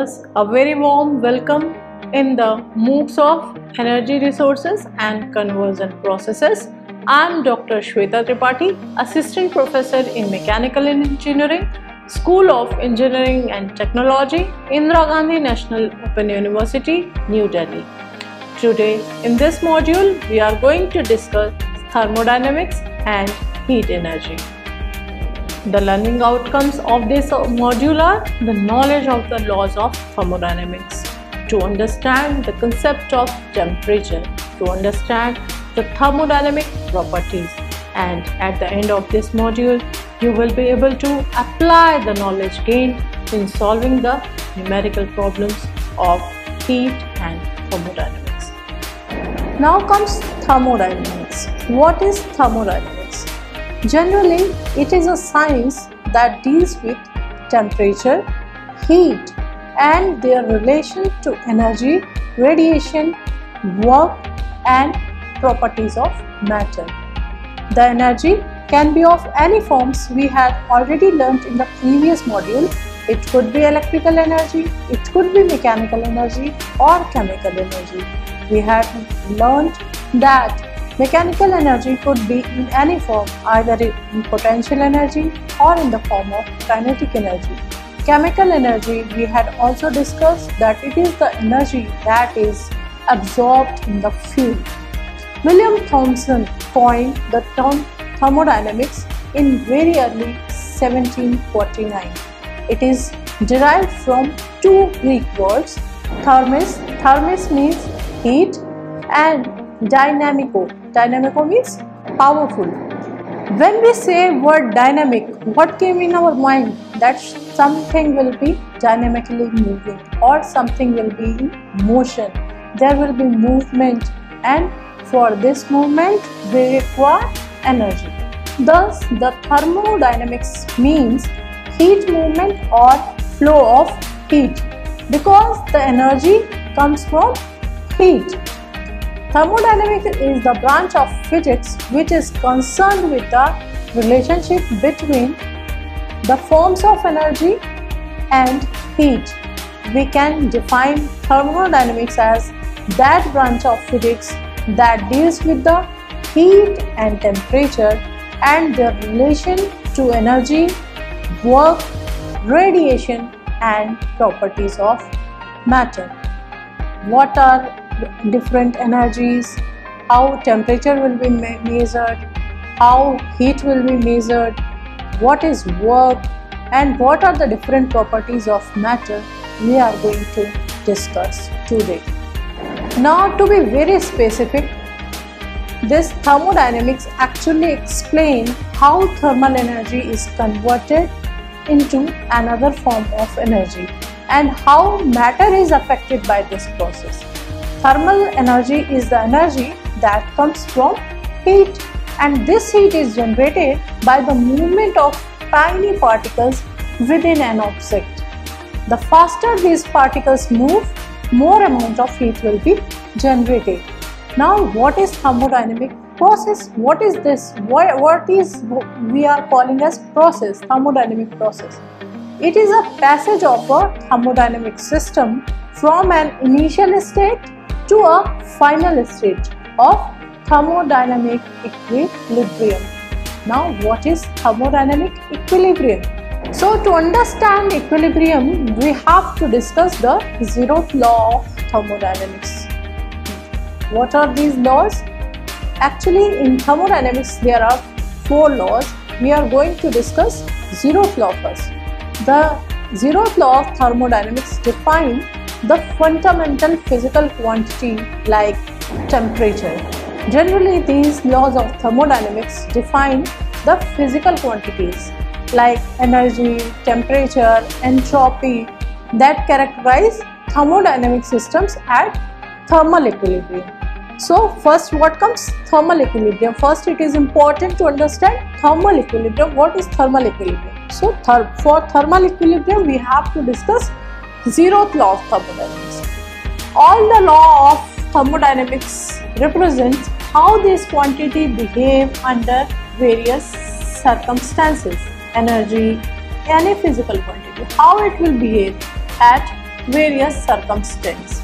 viewers, a very warm welcome in the MOOCs of Energy Resources and Conversion Processes. I am Dr. Shweta Tripathi, Assistant Professor in Mechanical Engineering, School of Engineering and Technology, Indira Gandhi National Open University, New Delhi. Today, in this module, we are going to discuss thermodynamics and heat energy. The learning outcomes of this module are the knowledge of the laws of thermodynamics, to understand the concept of temperature, to understand the thermodynamic properties, and at the end of this module, you will be able to apply the knowledge gained in solving the numerical problems of heat and thermodynamics. Now comes thermodynamics. What is thermodynamics? Generally, it is a science that deals with temperature, heat, and their relation to energy, radiation, work, and properties of matter. The energy can be of any forms we had already learnt in the previous module. It could be electrical energy, it could be mechanical energy, or chemical energy. We have learnt that mechanical energy could be in any form, either in potential energy or in the form of kinetic energy. Chemical energy, we had also discussed that it is the energy that is absorbed in the fuel. William Thomson coined the term thermodynamics in very early 1749. It is derived from two Greek words, thermis, thermis means heat, and dynamico. Dynamico means powerful. When we say word dynamic, what came in our mind? That something will be dynamically moving or something will be in motion. There will be movement, and for this movement we require energy. Thus, the thermodynamics means heat movement or flow of heat, because the energy comes from heat. Thermodynamics is the branch of physics which is concerned with the relationship between the forms of energy and heat. We can define thermodynamics as that branch of physics that deals with the heat and temperature and their relation to energy, work, radiation, and properties of matter. What are different energies, how temperature will be measured, how heat will be measured, what is work, and what are the different properties of matter, we are going to discuss today. Now, to be very specific, this thermodynamics actually explains how thermal energy is converted into another form of energy and how matter is affected by this process. Thermal energy is the energy that comes from heat, and this heat is generated by the movement of tiny particles within an object. The faster these particles move, more amount of heat will be generated. Now, what is thermodynamic process? What is this? What is we are calling as process, thermodynamic process? It is a passage of a thermodynamic system from an initial state to a final state of thermodynamic equilibrium. Now, what is thermodynamic equilibrium? So, to understand equilibrium, we have to discuss the zeroth law of thermodynamics. What are these laws? Actually, in thermodynamics, there are 4 laws. We are going to discuss zeroth law first. The zeroth law of thermodynamics defines the fundamental physical quantity like temperature. Generally, these laws of thermodynamics define the physical quantities like energy, temperature, entropy that characterize thermodynamic systems at thermal equilibrium. So, first, what comes? Thermal equilibrium. First, it is important to understand thermal equilibrium. What is thermal equilibrium? So, for thermal equilibrium, we have to discuss zeroth law of thermodynamics. All the law of thermodynamics represents how this quantity behave under various circumstances. Energy, any physical quantity, how it will behave at various circumstances.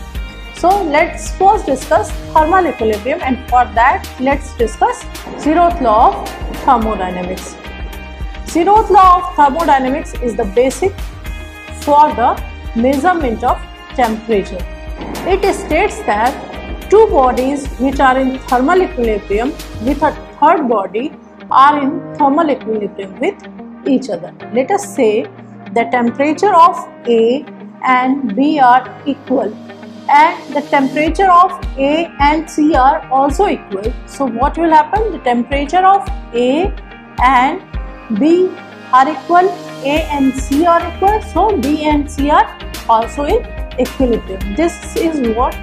So let's first discuss thermal equilibrium, and for that let's discuss zeroth law of thermodynamics. Zeroth law of thermodynamics is the basic for the measurement of temperature. It states that two bodies which are in thermal equilibrium with a third body are in thermal equilibrium with each other. Let us say the temperature of A and B are equal, and the temperature of A and C are also equal. So what will happen? The temperature of A and B are equal, A and C are equal, so B and C are also in equilibrium. This is what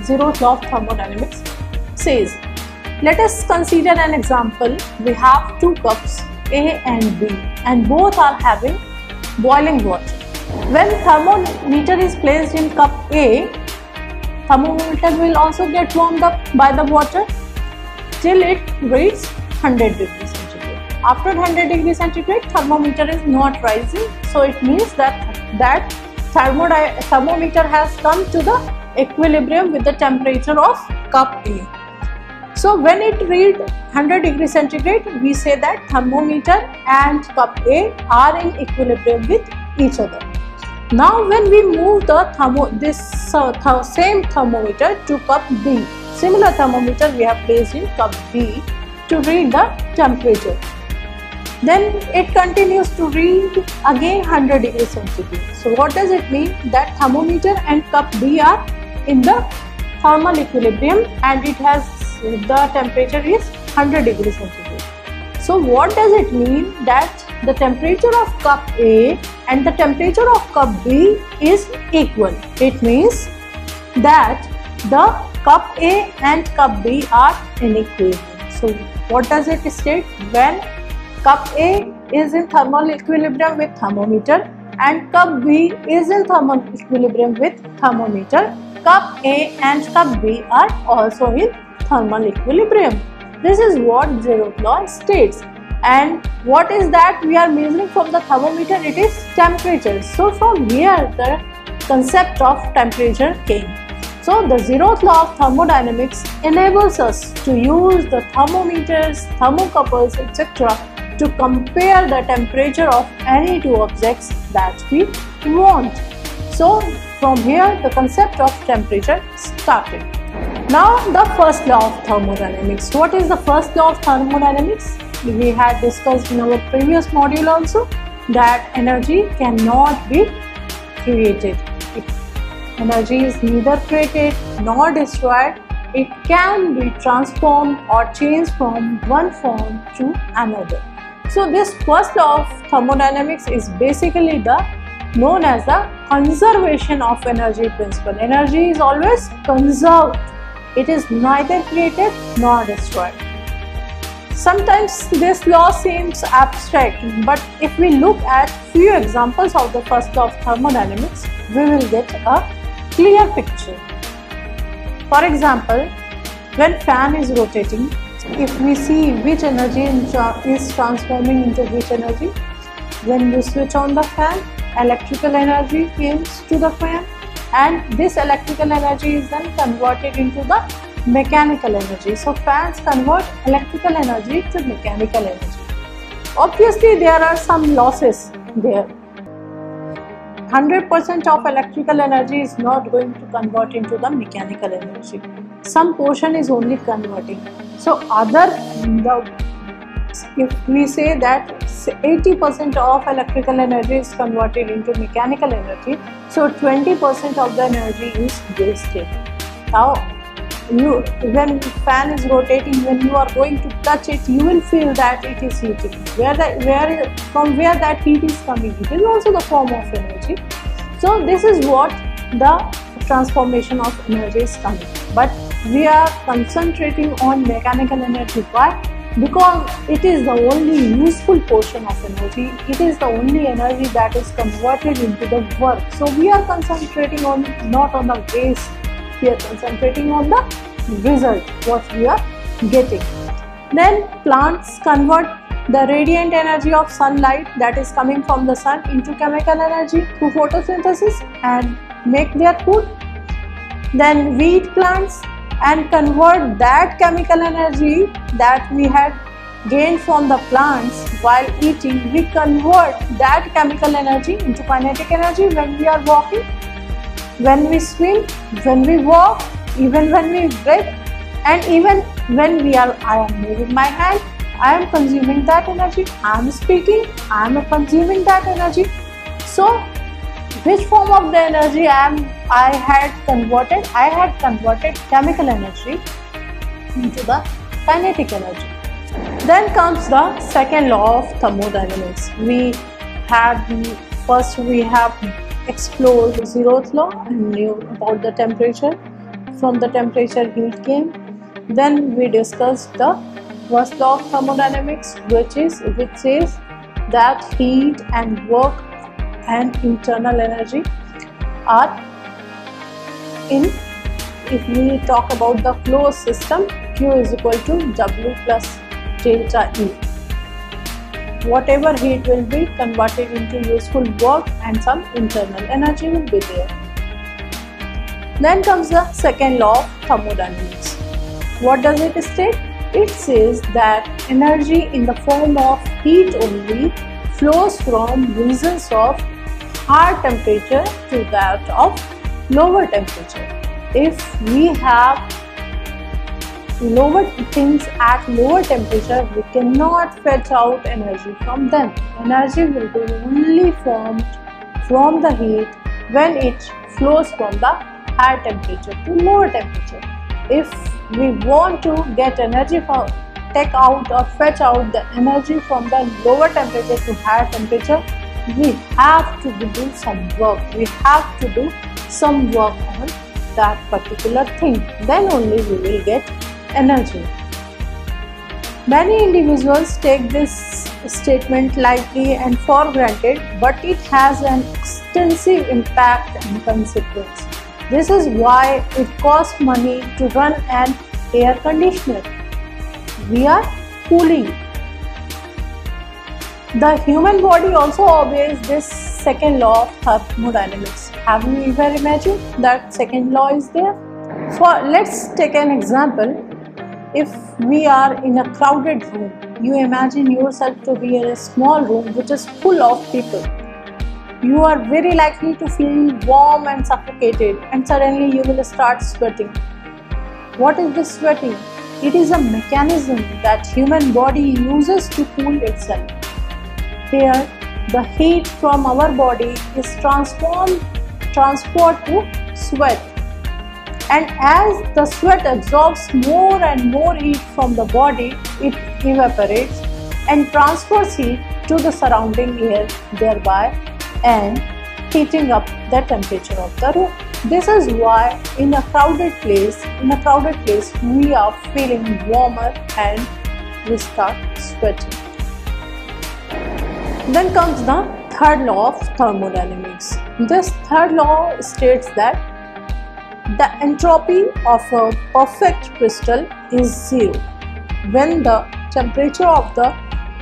zeroth law of thermodynamics says. Let us consider an example. We have two cups A and B, and both are having boiling water. When thermometer is placed in cup A, thermometer will also get warmed up by the water till it reaches 100 degrees centigrade. After 100 degrees centigrade, thermometer is not rising, so it means that thermometer has come to the equilibrium with the temperature of cup A. So when it reads 100 degrees centigrade, we say that thermometer and cup A are in equilibrium with each other. Now when we move the same thermometer to cup B, similar thermometer we have placed in cup B to read the temperature. Then it continues to read again 100 degrees centigrade. So what does it mean? That thermometer and cup B are in the thermal equilibrium, and it has the temperature is 100 degrees centigrade. So what does it mean? That the temperature of cup A and the temperature of cup B is equal. It means that the cup A and cup B are in equilibrium. So what does it state? When cup A is in thermal equilibrium with thermometer and cup B is in thermal equilibrium with thermometer, cup A and cup B are also in thermal equilibrium. This is what zeroth law states. And what is that we are measuring from the thermometer? It is temperature. So from here the concept of temperature came. So the zeroth law of thermodynamics enables us to use the thermometers, thermocouples, etc. to compare the temperature of any two objects that we want. So from here the concept of temperature started. Now the first law of thermodynamics. What is the first law of thermodynamics? We had discussed in our previous module also that energy cannot be created. Energy is neither created nor destroyed. It can be transformed or changed from one form to another. So this first law of thermodynamics is basically known as the conservation of energy principle. Energy is always conserved. It is neither created nor destroyed. Sometimes this law seems abstract, but if we look at few examples of the first law of thermodynamics, we will get a clear picture. For example, when fan is rotating, if we see which energy is transforming into which energy, when you switch on the fan, electrical energy comes to the fan, and this electrical energy is then converted into the mechanical energy. So fans convert electrical energy to mechanical energy. Obviously there are some losses there. 100% of electrical energy is not going to convert into the mechanical energy. Some portion is only converting. So if we say that 80% of electrical energy is converted into mechanical energy, so 20% of the energy is wasted. Now when fan is rotating, when you are going to touch it, you will feel that it is heating. From where that heat is coming, it is also the form of energy. So this is what the transformation of energy is coming. But we are concentrating on mechanical energy. Why? Because it is the only useful portion of energy. It is the only energy that is converted into the work. So we are concentrating on not on the waste. We are concentrating on the result, what we are getting. Then plants convert the radiant energy of sunlight that is coming from the sun into chemical energy through photosynthesis and make their food. Then we eat plants and convert that chemical energy that we had gained from the plants while eating. We convert that chemical energy into kinetic energy when we are walking, when we swim, when we walk, even when we breathe, and even when I am moving my hand, I am consuming that energy. I am speaking, I am consuming that energy. So which form of the energy I had converted? I had converted chemical energy into the kinetic energy. Then comes the second law of thermodynamics. We have explored zeroth law and knew about the temperature. From the temperature, heat came. Then we discussed the first law of thermodynamics, which says that heat and work and internal energy are if we talk about the closed system, Q is equal to W plus delta E. Whatever heat will be converted into useful work and some internal energy will be there. Then comes the second law of thermodynamics. What does it state? It says that energy in the form of heat only flows from regions of higher temperature to that of lower temperature. If we have lower things at lower temperature, we cannot fetch out energy from them. Energy will be only formed from the heat when it flows from the higher temperature to lower temperature. If we want to get energy from, take out or fetch out the energy from the lower temperature to higher temperature, we have to do some work. We have to do some work on that particular thing. Then only we will get energy. Many individuals take this statement lightly and for granted, but it has an extensive impact and consequence. This is why it costs money to run an air conditioner. We are cooling. The human body also obeys this second law of thermodynamics. Have you ever imagined that second law is there? Let's take an example. If we are in a crowded room, you imagine yourself to be in a small room which is full of people. You are very likely to feel warm and suffocated, and suddenly you will start sweating. What is this sweating? It is a mechanism that human body uses to cool itself. Here, the heat from our body is transported to sweat. And as the sweat absorbs more and more heat from the body, it evaporates and transfers heat to the surrounding air, thereby and heating up the temperature of the room. This is why in a crowded place, we are feeling warmer and we start sweating. Then comes the third law of thermodynamics. This third law states that the entropy of a perfect crystal is zero when the temperature of the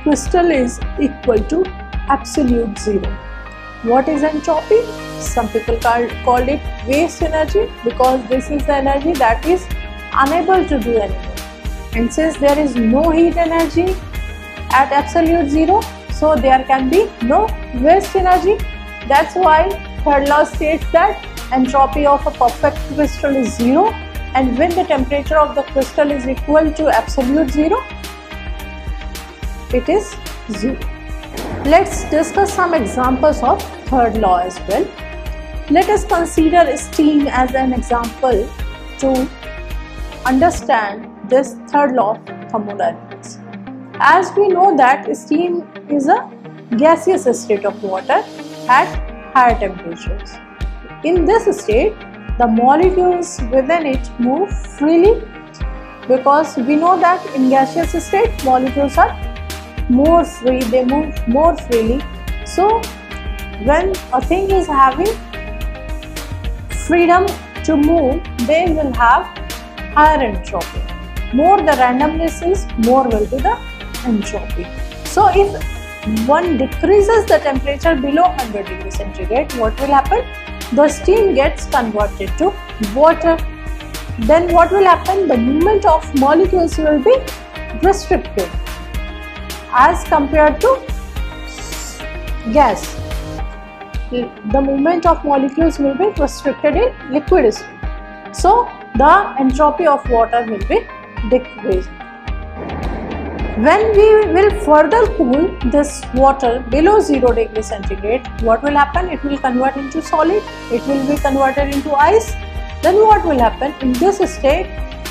crystal is equal to absolute zero. What is entropy? Some people called it waste energy, because this is the energy that is unable to do anymore. And since there is no heat energy at absolute zero, so there can be no waste energy. That's why third law states that entropy of a perfect crystal is zero, and when the temperature of the crystal is equal to absolute zero, it is zero. Let's discuss some examples of third law as well. Let us consider steam as an example to understand this third law of thermodynamics. As we know that steam is a gaseous state of water at higher temperatures. In this state, the molecules within it move freely, because we know that in gaseous state molecules are more free, they move more freely. So when a thing is having freedom to move, they will have higher entropy. More the randomness is, more will be the entropy. So if one decreases the temperature below 100 degrees centigrade, what will happen? The steam gets converted to water. Then what will happen? The movement of molecules will be restricted as compared to gas. The movement of molecules will be restricted in liquid state. So the entropy of water will be decreased. When we will further cool this water below 0 degrees centigrade, what will happen? It will convert into solid, it will be converted into ice. Then what will happen? In this state,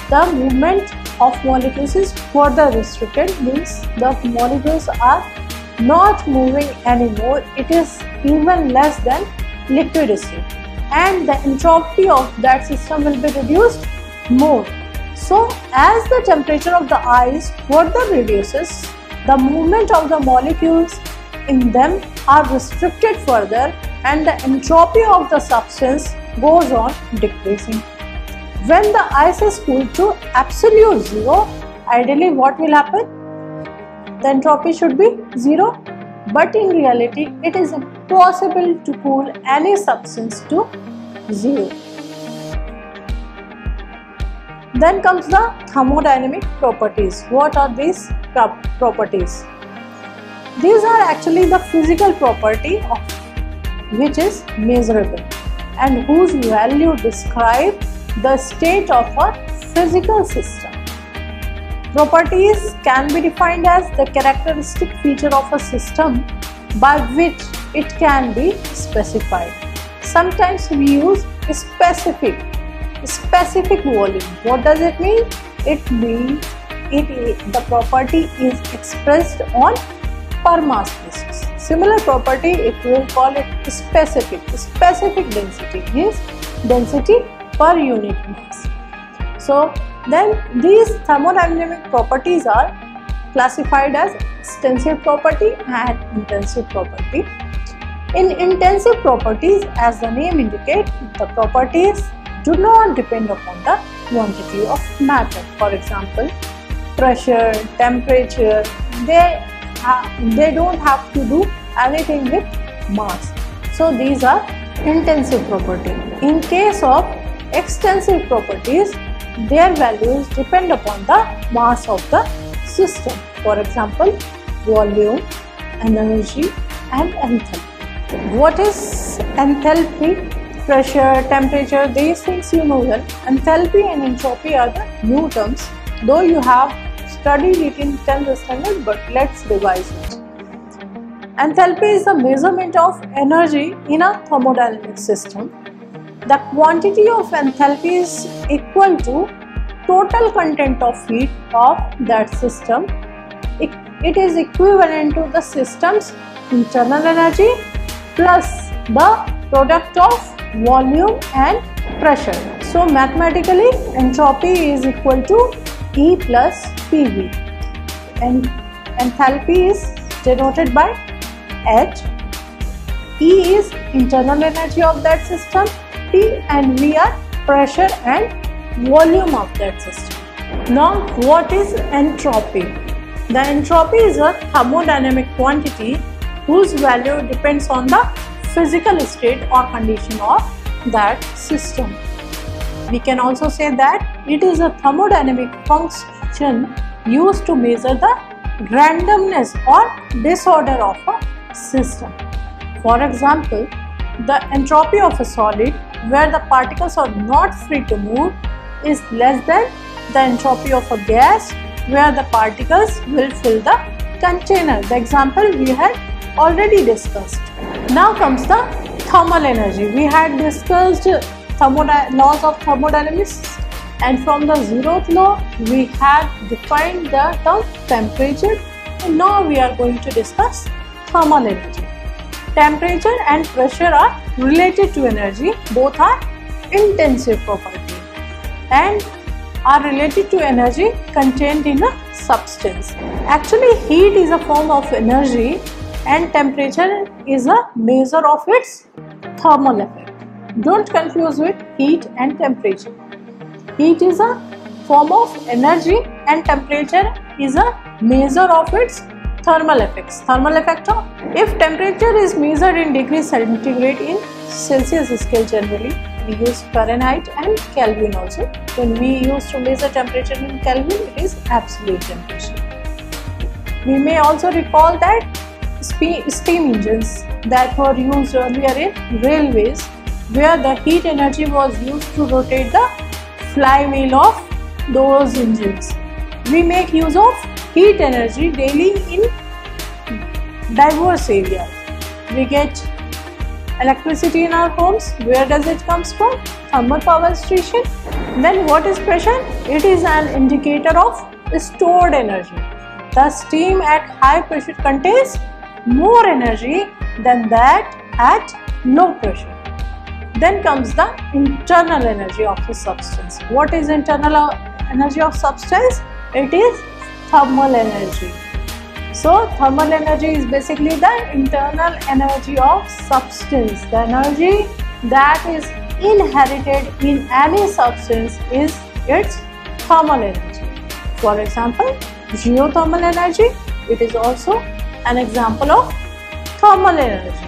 the movement of molecules is further restricted, means the molecules are not moving anymore, it is even less than liquid state, and the entropy of that system will be reduced more. So as the temperature of the ice further reduces, the movement of the molecules in them are restricted further, and the entropy of the substance goes on decreasing. When the ice is cooled to absolute zero, ideally what will happen? The entropy should be zero, but in reality it is impossible to cool any substance to zero. Then comes the thermodynamic properties. What are these properties? These are actually the physical property of which is measurable and whose value describe the state of a physical system. Properties can be defined as the characteristic feature of a system by which it can be specified. Sometimes we use specific volume. What does it mean? It means the property is expressed on per mass basis. Similar property, if we will call it specific density, means density per unit mass. So then these thermodynamic properties are classified as extensive property and intensive property. In intensive properties, as the name indicates, the properties do not depend upon the quantity of matter. For example, pressure, temperature, they don't have to do anything with mass. So these are intensive property. In case of extensive properties, their values depend upon the mass of the system. For example, volume, energy and enthalpy. What is enthalpy? Pressure, temperature, these things you know well. Enthalpy and entropy are the new terms, though you have studied it in 10th standard, but let's revise it. Enthalpy is the measurement of energy in a thermodynamic system. The quantity of enthalpy is equal to total content of heat of that system. It is equivalent to the system's internal energy plus the product of volume and pressure. So mathematically, entropy is equal to E plus PV, and enthalpy is denoted by H. E is internal energy of that system, P and V are pressure and volume of that system. Now what is entropy? The entropy is a thermodynamic quantity whose value depends on the physical state or condition of that system. We can also say that it is a thermodynamic function used to measure the randomness or disorder of a system. For example, the entropy of a solid where the particles are not free to move is less than the entropy of a gas where the particles will fill the container. The example we had already discussed. Now comes the thermal energy. We had discussed laws of thermodynamics, and from the zeroth law we had defined the term temperature, and now we are going to discuss thermal energy. Temperature and pressure are related to energy. Both are intensive property and are related to energy contained in a substance. Actually, heat is a form of energy and temperature is a measure of its thermal effect. Don't confuse with heat and temperature. Heat is a form of energy and temperature is a measure of its thermal effects. Thermal effect of, if temperature is measured in degrees centigrade in Celsius scale generally, we use Fahrenheit and Kelvin also. When we use to measure temperature in Kelvin, it is absolute temperature. We may also recall that steam engines that were used earlier in railways, where the heat energy was used to rotate the flywheel of those engines. We make use of heat energy daily in diverse areas. We get electricity in our homes. Where does it comes from? Thermal power station. Then what is pressure? It is an indicator of stored energy. The steam at high pressure contains more energy than that at low pressure. Then comes the internal energy of the substance. What is internal energy of substance? It is thermal energy. So thermal energy is basically the internal energy of substance. The energy that is inherited in any substance is its thermal energy. For example, geothermal energy, it is also an example of thermal energy.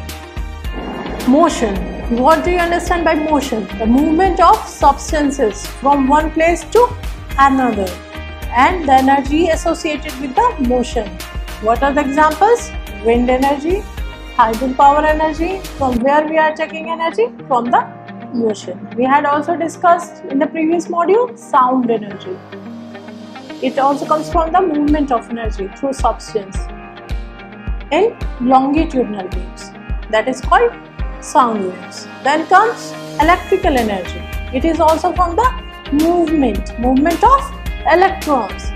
Motion. What do you understand by motion? The movement of substances from one place to another and the energy associated with the motion. What are the examples? Wind energy, hydropower energy. From where we are taking energy? From the motion. We had also discussed in the previous module sound energy. It also comes from the movement of energy through substance in longitudinal waves. That is called sound waves. Then comes electrical energy. It is also from the movement of electrons.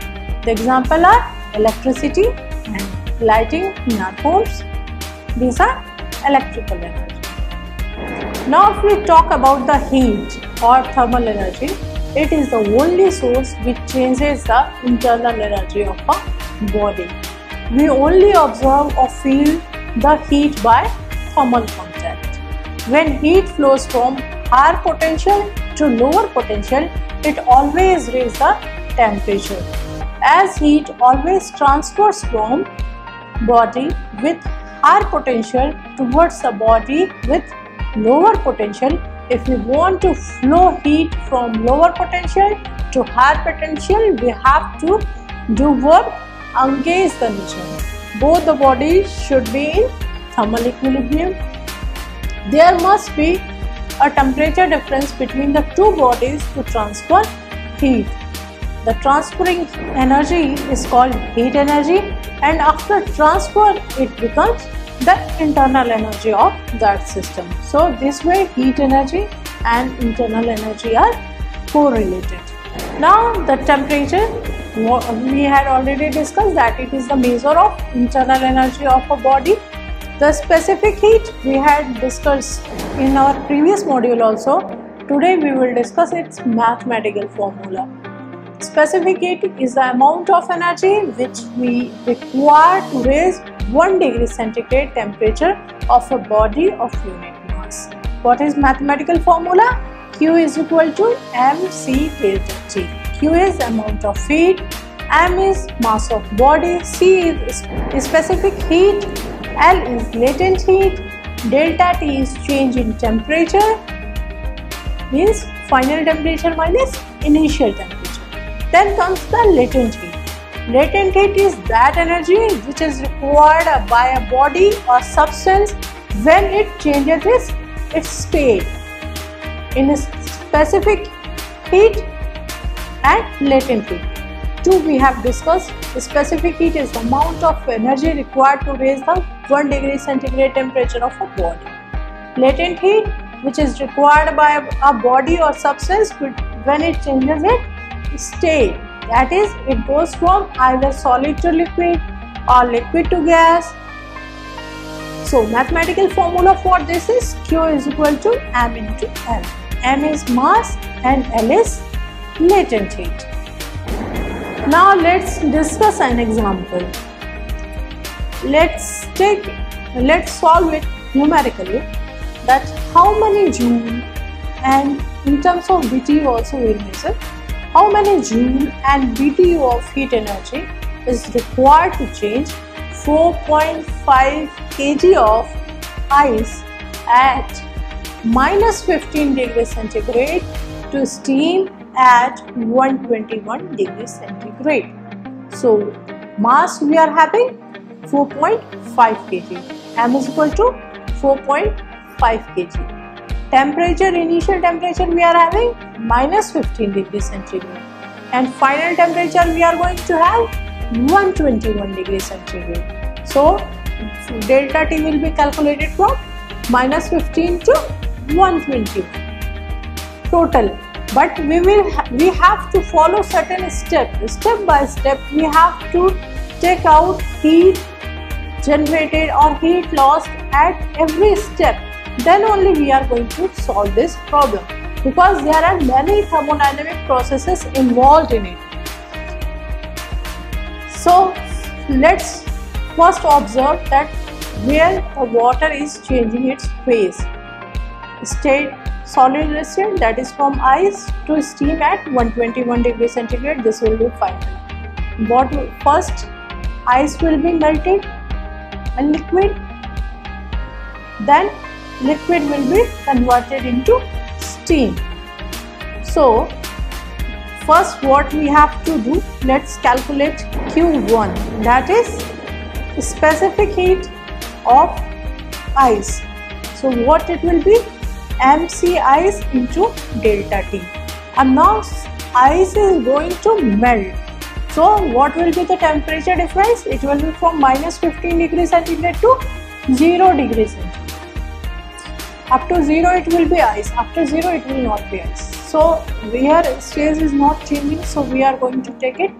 The example are electricity and lighting in our homes. These are electrical energy. Now if we talk about the heat or thermal energy, it is the only source which changes the internal energy of a body. We only observe or feel the heat by thermal contact. When heat flows from higher potential to lower potential, it always raises the temperature. As heat always transfers from body with higher potential towards the body with lower potential, if we want to flow heat from lower potential to higher potential, we have to do what? Engage the nature. Both the bodies should be in thermal equilibrium. There must be a temperature difference between the two bodies to transfer heat. The transferring energy is called heat energy, and after transfer it becomes the internal energy of that system. So this way heat energy and internal energy are correlated. Now the temperature, we had already discussed that it is the measure of internal energy of a body. The specific heat we had discussed in our previous module also. Today we will discuss its mathematical formula. Specific heat is the amount of energy which we require to raise 1 degree centigrade temperature of a body of unit mass. What is mathematical formula? Q is equal to mc delta T. Q is amount of heat, m is mass of body, C is specific heat, L is latent heat, delta T is change in temperature, means final temperature minus initial temperature. Then comes the latent heat. Latent heat is that energy which is required by a body or substance when it changes its state. In a specific heat and latent heat. Two we have discussed. Specific heat is the amount of energy required to raise the 1 degree centigrade temperature of a body. Latent heat, which is required by a body or substance when it changes its state. That is, it goes from either solid to liquid or liquid to gas. So mathematical formula for this is Q is equal to m into L. M is mass and L is latent heat. Now let's discuss an example. Let's solve it numerically, that how many joule, and in terms of BTU also we will measure how many joule and BTU of heat energy is required to change 4.5 kg of ice at minus 15 degrees centigrade to steam at 121 degrees centigrade. So mass we are having 4.5 kg, m is equal to 4.5 kg. Temperature, initial temperature we are having minus 15 degrees centigrade, and final temperature we are going to have 121 degrees centigrade. So delta T will be calculated from minus 15 to 121 total. But we have to follow certain step by step. We have to take out heat generated or heat lost at every step. Then only we are going to solve this problem, because there are many thermodynamic processes involved in it. So let's first observe that where the water is changing its phase. State, solid state, that is from ice to steam at 121 degrees centigrade. This will be final. What first, ice will be melted and liquid, then liquid will be converted into steam. So first what we have to do, let's calculate Q1, that is specific heat of ice. So what it will be, mc ice into delta T. And now ice is going to melt. So what will be the temperature difference? It will be from minus 15 degrees centigrade to 0 degrees centigrade. Up to 0 it will be ice, after 0 it will not be ice. So here stage is not changing, so we are going to take it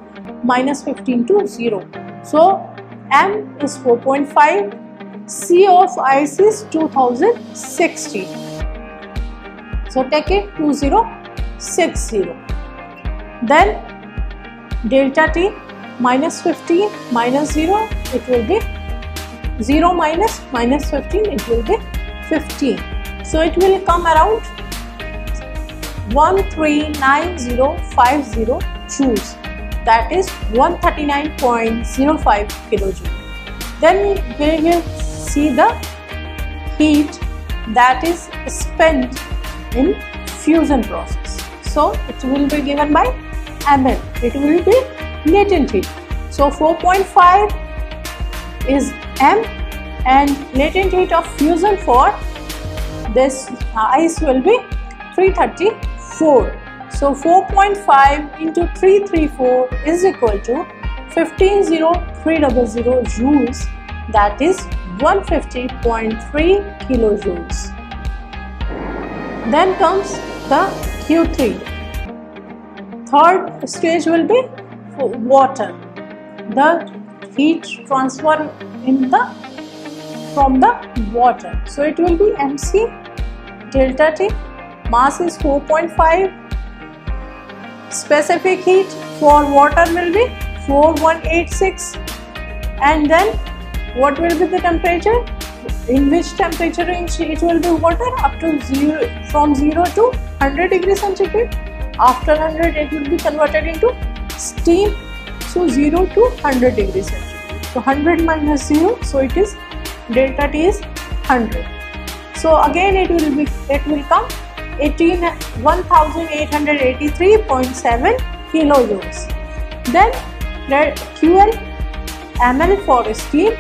minus 15 to 0. So m is 4.5, C of ice is 2060. So take it 2060. Then delta T, minus 15 minus 0, it will be 0 minus 15, it will be 15. So it will come around 139050 joules, that is 139.05 kilojoule. Then we will see the heat that is spent in fusion process. So it will be given by ml, it will be latent heat. So 4.5 is m, and latent heat of fusion for this ice will be 334. So 4.5 into 334 is equal to 150300 joules, that is 150.3 kilojoules. Then comes the Q3. Third stage will be water. The heat transfer from the water. So it will be mc delta T, mass is 4.5, specific heat for water will be 4186, and then what will be the temperature, in which temperature range it will be water, up to 0, from 0 to 100 degrees centigrade. After 100 it will be converted into steam. So 0 to 100 degrees centigrade. So 100 minus 0, so it is delta T is 100. So again it will come 1883.7 kilojoules. Then QL, ml for steam,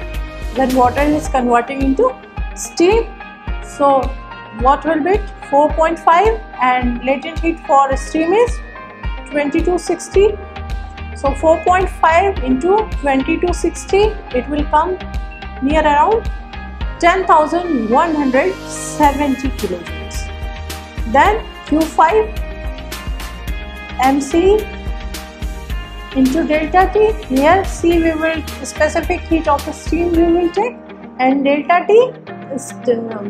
then water is converting into steam. So what will be 4.5, and latent heat for steam is 2260. So 4.5 into 2260, it will come near around 10,170 kilojoules. Then Q5, mc into delta T. Here C we will, specific heat of the steam we will take, and delta T is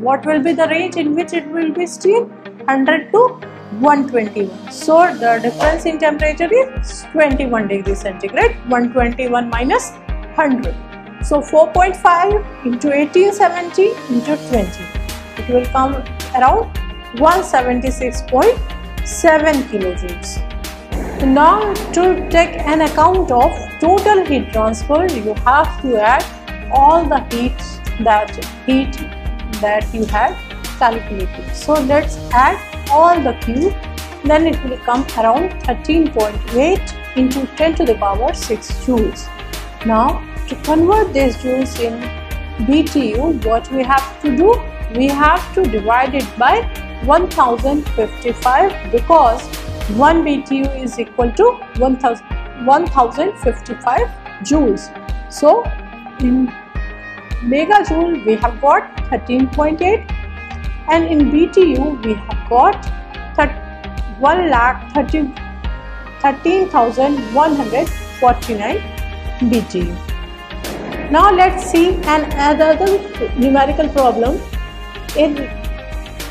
what will be the range in which it will be steam, 100 to 121. So the difference in temperature is 21 degrees centigrade, 121 minus 100. So 4.5 into 1870 into 20, it will come around 176.7 kilojoules. Now to take an account of total heat transfer, you have to add all the heat that you had calculated. So let's add all the Q, then it will come around 13.8 into 10 to the power 6 joules. Now to convert these joules in BTU, what we have to do? We have to divide it by 1055 because 1 BTU is equal to 1055 joules. So in megajoule we have got 13.8 and in BTU we have got 13,149 BTU. Now let's see another numerical problem.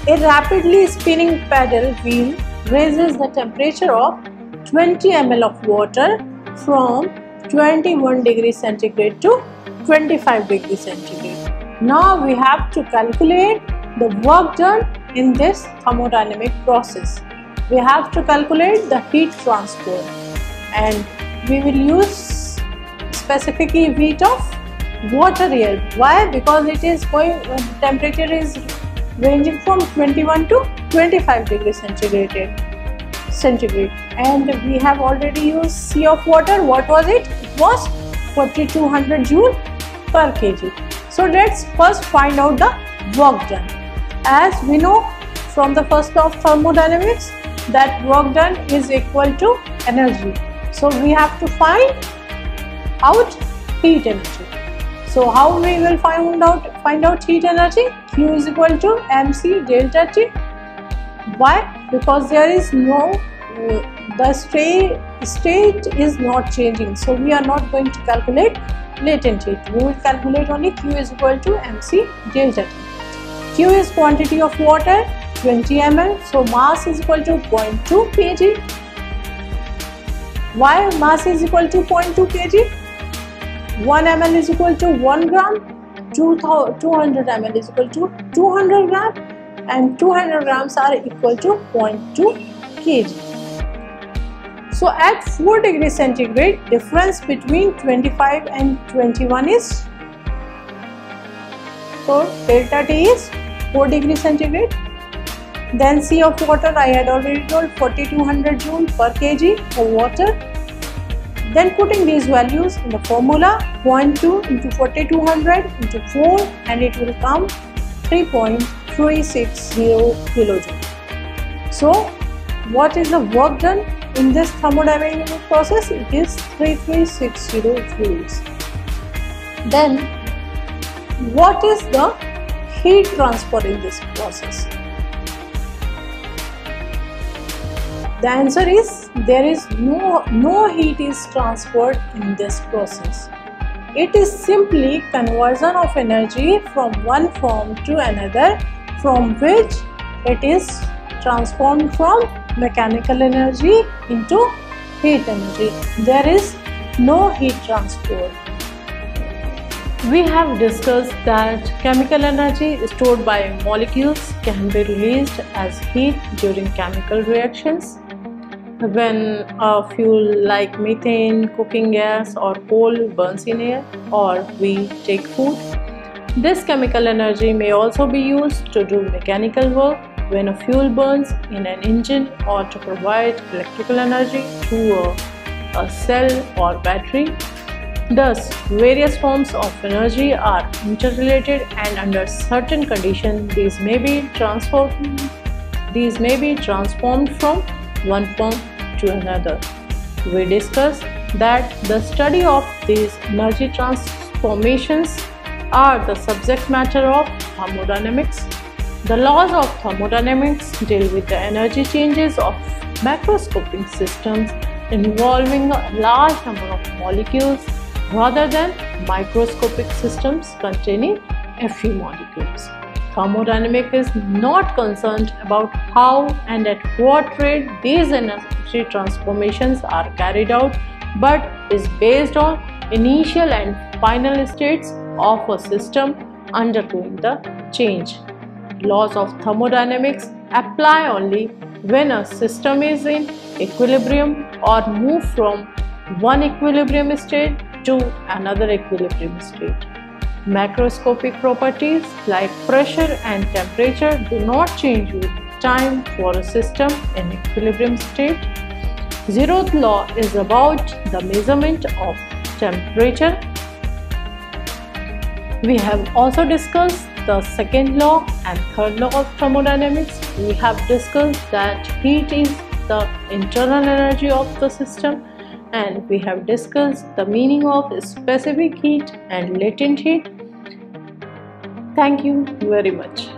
A rapidly spinning paddle wheel raises the temperature of 20 ml of water from 21 degrees centigrade to 25 degrees centigrade. Now we have to calculate the work done in this thermodynamic process. We have to calculate the heat transport and we will use specific heat of water here. Why? Because it is going, temperature is ranging from 21 to 25 degrees centigrade and we have already used C of water. What was it? It was 4200 joule per kg. So let's first find out the work done. As we know from the first law of thermodynamics that work done is equal to energy. So we have to find out heat energy. So how we will find out heat energy? Q is equal to mc delta T. Why? Because there is no the state is not changing, so we are not going to calculate latent heat. We will calculate only Q is equal to mc delta T. Q is quantity of water 20 ml, so mass is equal to 0.2 kg. Why mass is equal to 0.2 kg? 1 ml is equal to 1 gram, 200 ml is equal to 200 gram and 200 grams are equal to 0.2 kg. So at 4 degrees centigrade, difference between 25 and 21 is, so delta T is 4 degrees centigrade. Then C of water I had already told 4200 joule per kg for water. Then putting these values in the formula, 0.2 into 4200 into 4 and it will come 3.360 kilojoule. So what is the work done in this thermodynamic process? It is 3360 joules. Then what is the heat transfer in this process? The answer is there is no heat is transferred in this process. It is simply conversion of energy from one form to another, from which it is transformed from mechanical energy into heat energy. There is no heat transport. We have discussed that chemical energy stored by molecules can be released as heat during chemical reactions. When a fuel like methane, cooking gas or coal burns in air, or we take food. This chemical energy may also be used to do mechanical work when a fuel burns in an engine or to provide electrical energy through a cell or battery. Thus, various forms of energy are interrelated and under certain conditions these may be transformed from one form to another. We discussed that the study of these energy transformations are the subject matter of thermodynamics. The laws of thermodynamics deal with the energy changes of macroscopic systems involving a large number of molecules rather than microscopic systems containing a few molecules. Thermodynamics is not concerned about how and at what rate these energy transformations are carried out, but is based on initial and final states of a system undergoing the change. Laws of thermodynamics apply only when a system is in equilibrium or move from one equilibrium state to another equilibrium state. Macroscopic properties like pressure and temperature do not change with time for a system in equilibrium state. Zeroth law is about the measurement of temperature. We have also discussed the second law and third law of thermodynamics. We have discussed that heat is the internal energy of the system, and we have discussed the meaning of specific heat and latent heat. Thank you very much.